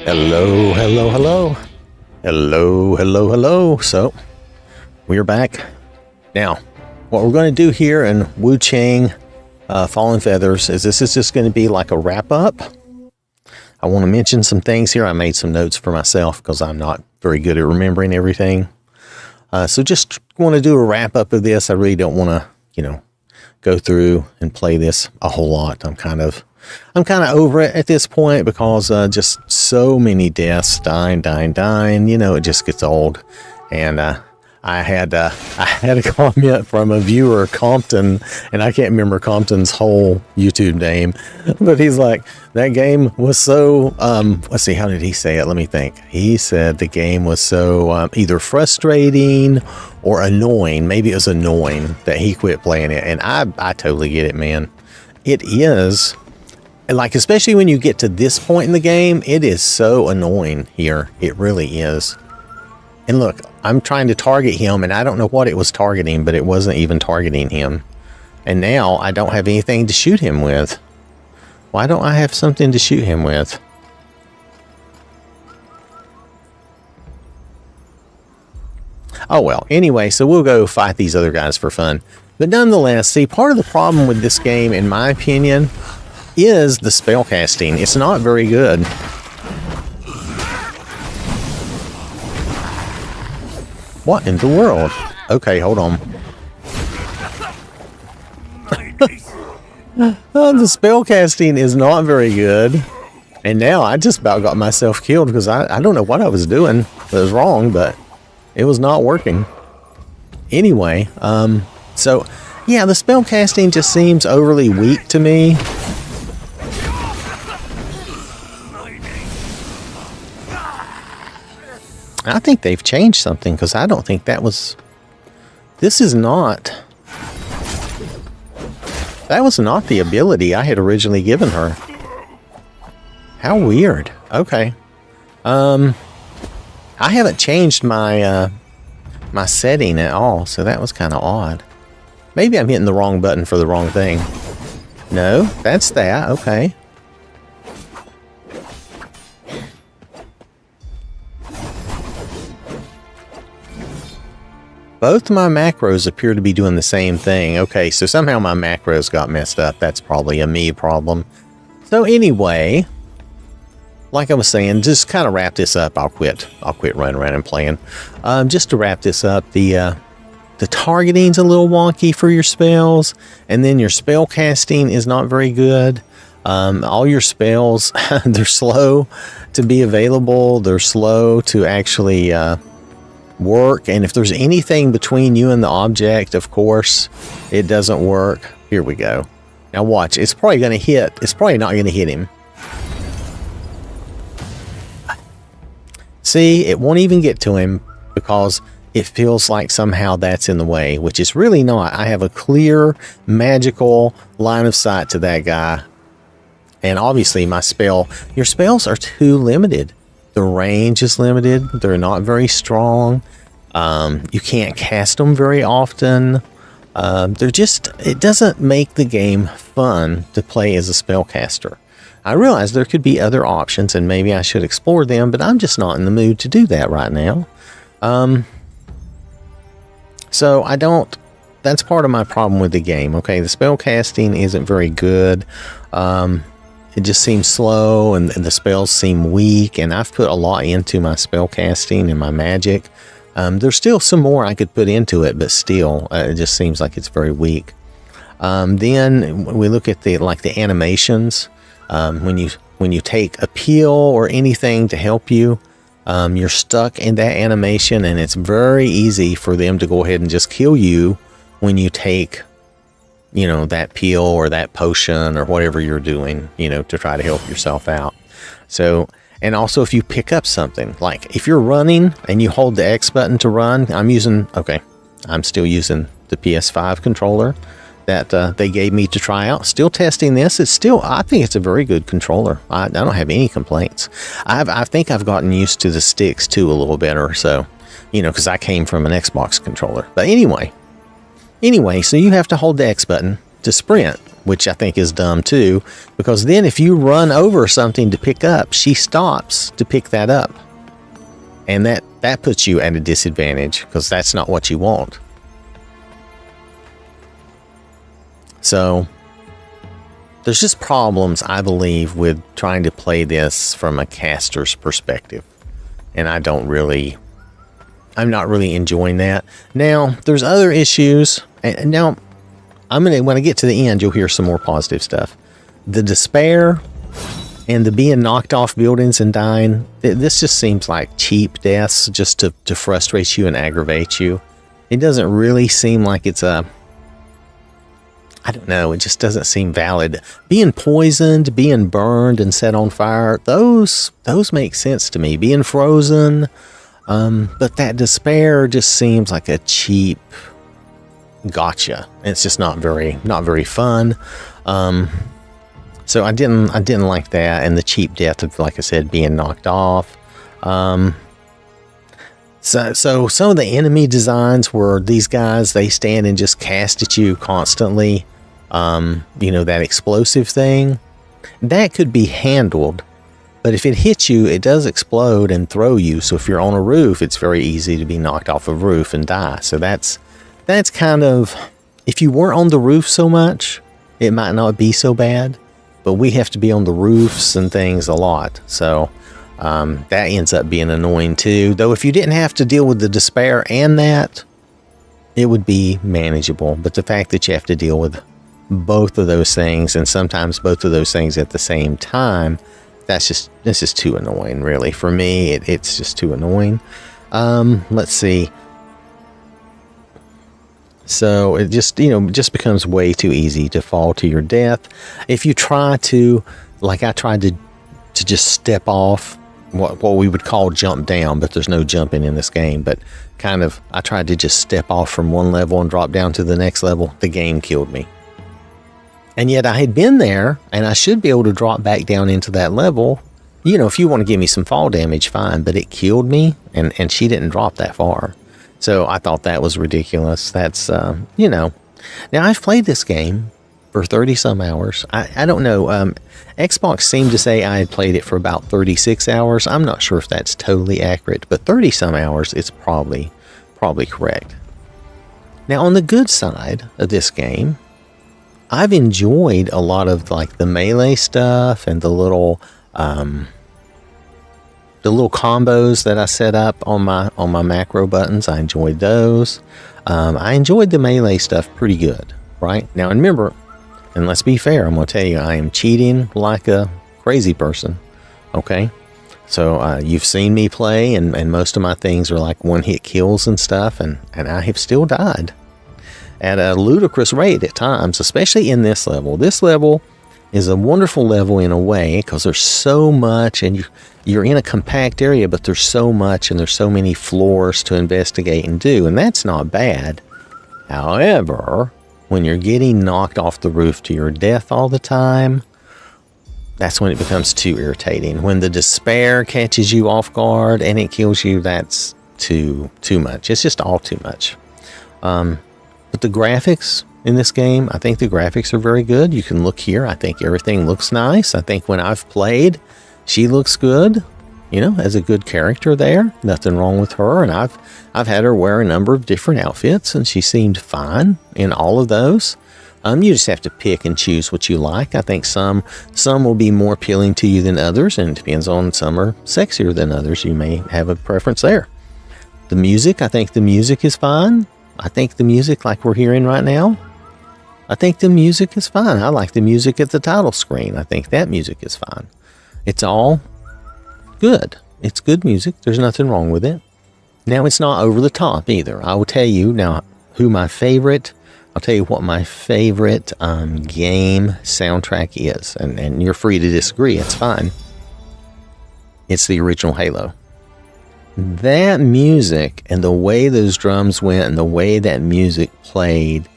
Hello, hello, hello. Hello, hello, hello. So, we're back. Now, what we're going to do here in Wuchang Fallen Feathers is this is just going to be like a wrap-up. I want to mention some things here. I made some notes for myself because I'm not very good at remembering everything. So just want to do a wrap-up of this. I really don't want to, go through and play this a whole lot. I'm kind of over it at this point because just so many deaths, dying. It just gets old. And I had a comment from a viewer, Compton, and I can't remember Compton's whole YouTube name, but he's like, that game was so, let's see, how did he say it? Let me think. He said the game was so either frustrating or annoying. Maybe it was annoying that he quit playing it. And I totally get it, man. It is, like, especially when you get to this point in the game, it is so annoying here. It really is. And look, I'm trying to target him, and I don't know what it was targeting, but it wasn't even targeting him. And now I don't have anything to shoot him with. Why don't I have something to shoot him with? Oh well, anyway, so we'll go fight these other guys for fun. But nonetheless, see, part of the problem with this game, in my opinion, is the spell casting. It's not very good. What in the world? Okay, hold on. The spell casting is not very good. And now I just about got myself killed because I don't know what I was doing. It was wrong, but it was not working. Anyway, so yeah, the spell casting just seems overly weak to me. I think they've changed something because I don't think that was... This is not... That was not the ability I had originally given her. How weird. Okay. I haven't changed my my setting at all, so that was kind of odd. Maybe I'm hitting the wrong button for the wrong thing. No, that's that. Okay. Both my macros appear to be doing the same thing. Okay, so somehow my macros got messed up. That's probably a me problem. So anyway, like I was saying, just kind of wrap this up. I'll quit running around and playing. Just to wrap this up, the targeting's a little wonky for your spells, and then your spell casting is not very good. All your spells, they're slow to be available. They're slow to actually work, and if there's anything between you and the object, of course, it doesn't work. Here we go. Now watch. It's probably going to hit. It's probably not going to hit him. See, it won't even get to him because it feels like somehow that's in the way, which is really not. I have a clear, magical line of sight to that guy. And obviously your spells are too limited. The range is limited. They're not very strong. You can't cast them very often. It doesn't make the game fun to play as a spellcaster. I realize there could be other options and maybe I should explore them, but I'm just not in the mood to do that right now. So that's part of my problem with the game. Okay, the spellcasting isn't very good. It just seems slow, and the spells seem weak, and I've put a lot into my spell casting and my magic. There's still some more I could put into it, but still, it just seems like it's very weak. Then we look at the animations. When you take a peel or anything to help you, you're stuck in that animation, and it's very easy for them to go ahead and just kill you when you take that peel or that potion or whatever you're doing, to try to help yourself out. So, and also if you pick up something, like if you're running and you hold the X button to run, I'm still using the PS5 controller that they gave me to try out. Still testing this. I think it's a very good controller. I don't have any complaints. I think I've gotten used to the sticks too a little better. So, because I came from an Xbox controller. But anyway, so you have to hold the X button to sprint. which I think is dumb too, because then if you run over something to pick up, she stops to pick that up. And that puts you at a disadvantage because that's not what you want. So there's just problems, I believe, with trying to play this from a caster's perspective. And I'm not really enjoying that. Now, there's other issues. And now, when I get to the end, you'll hear some more positive stuff. The despair and the being knocked off buildings and dying, this just seems like cheap deaths just to frustrate you and aggravate you. It doesn't really seem like it's I don't know, it just doesn't seem valid. Being poisoned, being burned and set on fire, those make sense to me. Being frozen, but that despair just seems like a cheap gotcha. It's just not very fun. So I didn't like that, and the cheap death of, like I said, being knocked off. So some of the enemy designs were these guys, they stand and just cast at you constantly. That explosive thing, that could be handled, but if it hits you, it does explode and throw you. So if you're on a roof, it's very easy to be knocked off a roof and die. So that's kind of, if you weren't on the roof so much, it might not be so bad, but we have to be on the roofs and things a lot. So that ends up being annoying too. Though if you didn't have to deal with the despair and that, it would be manageable. But the fact that you have to deal with both of those things, and sometimes both of those things at the same time, this is too annoying, really. For me, it's just too annoying. Let's see. So it just becomes way too easy to fall to your death. If you try to, like I tried to just step off, what we would call jump down, but there's no jumping in this game, but I tried to just step off from one level and drop down to the next level. The game killed me. And yet I had been there, and I should be able to drop back down into that level. If you want to give me some fall damage, fine, but it killed me, and she didn't drop that far. So I thought that was ridiculous. That's, Now, I've played this game for 30-some hours. I don't know. Xbox seemed to say I had played it for about 36 hours. I'm not sure if that's totally accurate, but 30-some hours is probably correct. Now, on the good side of this game, I've enjoyed a lot of like the melee stuff and the little combos that I set up on my macro buttons. I enjoyed those. I enjoyed the melee stuff pretty good, right? Now, remember, and let's be fair, I'm going to tell you, I am cheating like a crazy person, okay? So you've seen me play, and most of my things are like one-hit kills and stuff, and I have still died at a ludicrous rate at times, especially in this level. This level is a wonderful level in a way because there's so much, and you're in a compact area, but there's so much and there's so many floors to investigate and do, and that's not bad. However, when you're getting knocked off the roof to your death all the time, that's when it becomes too irritating. When the despair catches you off guard and it kills you, that's too much. It's just all too much. But the graphics in this game, I think the graphics are very good. You can look here. I think everything looks nice. I think when I've played, she looks good, as a good character there. Nothing wrong with her. And I've had her wear a number of different outfits, and she seemed fine in all of those. You just have to pick and choose what you like. I think some will be more appealing to you than others, and it depends on, some are sexier than others. You may have a preference there. The music, I think the music is fine. I think the music like we're hearing right now, I think the music is fine. I like the music at the title screen. I think that music is fine. It's all good. It's good music. There's nothing wrong with it. Now, it's not over the top either. I will tell you now I'll tell you what my favorite game soundtrack is. And you're free to disagree. It's fine. It's the original Halo. That music and the way those drums went and the way that music played,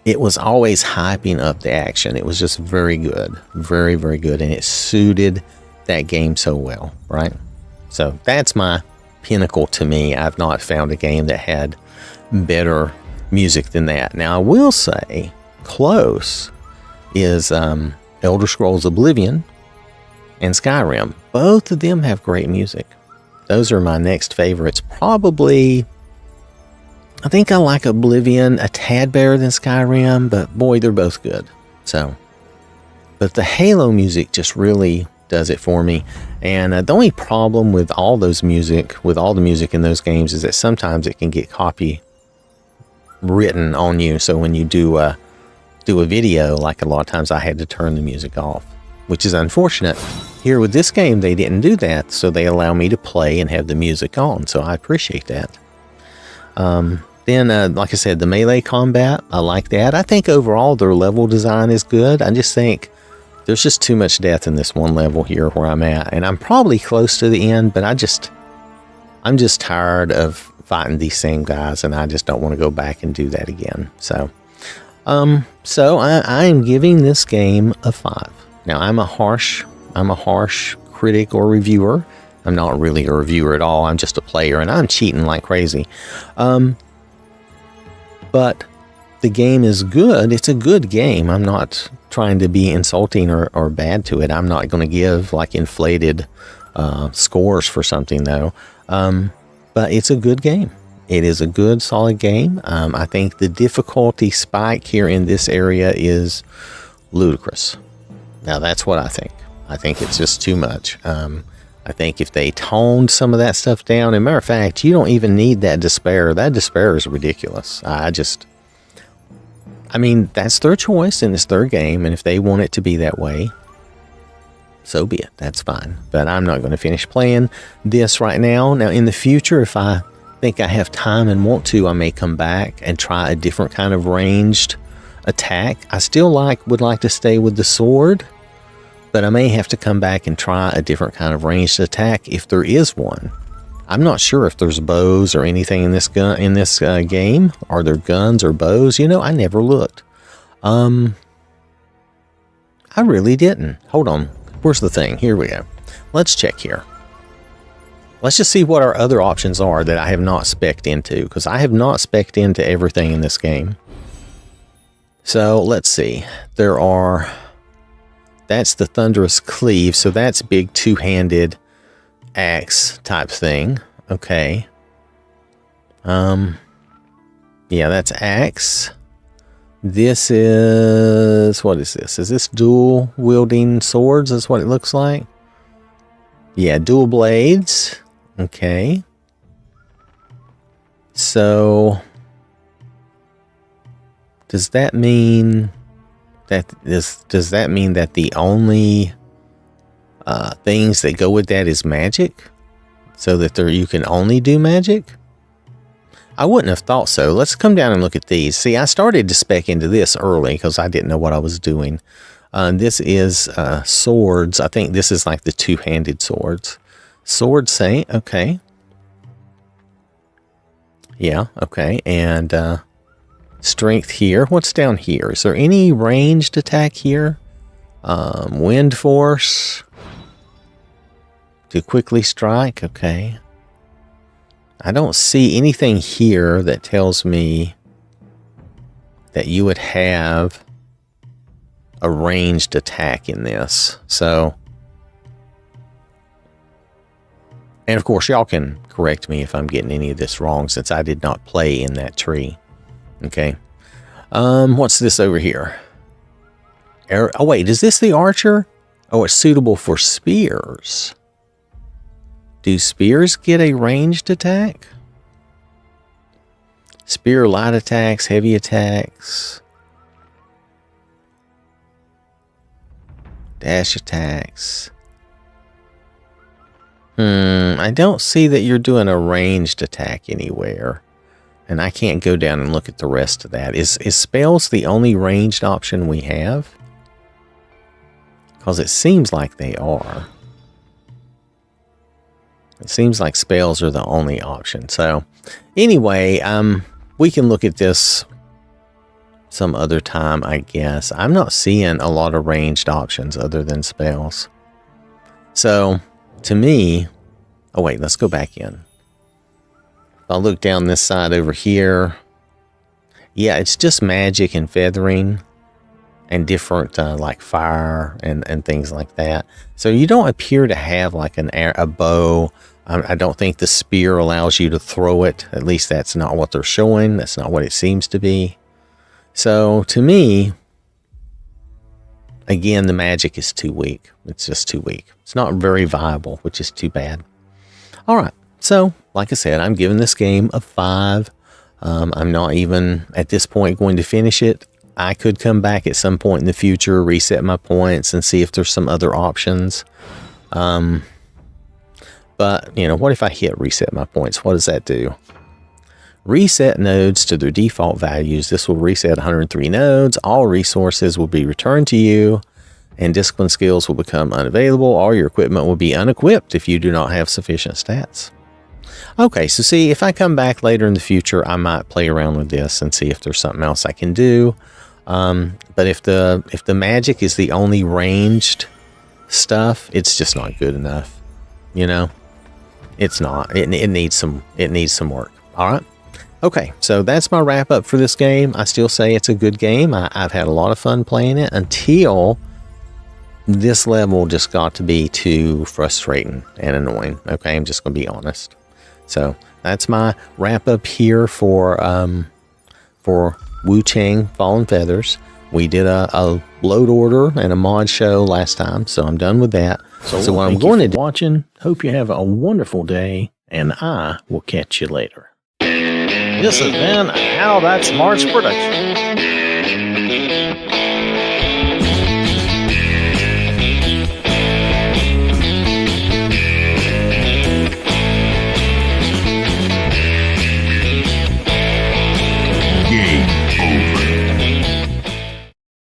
it was always hyping up the action. It was just very good. Very, very good. And it suited that game so well, right? So that's my pinnacle to me. I've not found a game that had better music than that. Now, I will say, close is Elder Scrolls Oblivion and Skyrim. Both of them have great music. Those are my next favorites. Probably, I think I like Oblivion a tad better than Skyrim, but boy, they're both good. So, but the Halo music just really does it for me. And the only problem with all the music in those games is that sometimes it can get copy written on you. So when you do a video, like a lot of times I had to turn the music off, which is unfortunate. Here with this game, they didn't do that, so they allow me to play and have the music on, so I appreciate that. Then, like I said, the melee combat, I like that. I think overall their level design is good. I just think there's just too much death in this one level here where I'm at, and I'm probably close to the end, but I'm just tired of fighting these same guys, and I just don't want to go back and do that again. So I am giving this game a 5. Now, I'm a harsh critic or reviewer. I'm not really a reviewer at all. I'm just a player, and I'm cheating like crazy. But the game is good. It's a good game. I'm not trying to be insulting or bad to it. I'm not going to give like inflated scores for something, though. But it's a good game. It is a good, solid game. I think the difficulty spike here in this area is ludicrous. Now, that's what I think. I think it's just too much. I think if they toned some of that stuff down, as a matter of fact, you don't even need that despair. That despair is ridiculous. I mean, that's their choice and it's their game. And if they want it to be that way, so be it. That's fine. But I'm not going to finish playing this right now. Now, in the future, if I think I have time and want to, I may come back and try a different kind of ranged attack. I still would like to stay with the sword, but I may have to come back and try a different kind of ranged attack if there is one. I'm not sure if there's bows or anything in this game. Are there guns or bows? You know, I never looked. I really didn't. Hold on. Where's the thing? Here we go. Let's check here. Let's just see what our other options are that I have not spec'd into, because I have not spec'd into everything in this game. So let's see. That's the Thunderous Cleave, so that's big two-handed axe type thing. Okay. Yeah, that's axe. This is, what is this? Is this dual wielding swords? That's what it looks like. Yeah, dual blades. Okay. So does that mean that the only things that go with that is magic? So that you can only do magic? I wouldn't have thought so. Let's come down and look at these. See, I started to spec into this early because I didn't know what I was doing. This is swords. I think this is like the two-handed swords. Sword Saint, okay. Yeah, okay. And strength here. What's down here? Is there any ranged attack here? Wind force. To quickly strike, okay. I don't see anything here that tells me that you would have a ranged attack in this. So, and of course, y'all can correct me if I'm getting any of this wrong, since I did not play in that tree. Okay. What's this over here? Oh, wait, is this the archer? Oh, it's suitable for spears. Do spears get a ranged attack? Spear light attacks, heavy attacks, dash attacks. I don't see that you're doing a ranged attack anywhere. And I can't go down and look at the rest of that. Is spells the only ranged option we have? Because it seems like they are. It seems like spells are the only option. So anyway, we can look at this some other time, I guess. I'm not seeing a lot of ranged options other than spells. So to me, oh wait, let's go back in. I'll look down this side over here. Yeah, it's just magic and feathering and different like fire and things like that. So you don't appear to have like a bow. I don't think the spear allows you to throw it. At least that's not what they're showing. That's not what it seems to be. So to me, again, the magic is too weak. It's just too weak. It's not very viable, which is too bad. All right. So, like I said, I'm giving this game a 5. I'm not even at this point going to finish it. I could come back at some point in the future, reset my points, and see if there's some other options. But, you know, what if I hit reset my points? What does that do? Reset nodes to their default values. This will reset 103 nodes. All resources will be returned to you, and discipline skills will become unavailable. All your equipment will be unequipped if you do not have sufficient stats. Okay, so see, if I come back later in the future, I might play around with this and see if there's something else I can do. But if the magic is the only ranged stuff, it's just not good enough. You know, it's not. It needs some work. All right. Okay, so that's my wrap up for this game. I still say it's a good game. I've had a lot of fun playing it until this level just got to be too frustrating and annoying. Okay, I'm just going to be honest. So that's my wrap up here for Wuchang Fallen Feathers. We did a load order and a mod show last time, so I'm done with that. So what I'm going to do, watching. Hope you have a wonderful day, and I will catch you later. This has been a OwwThatSmarts production.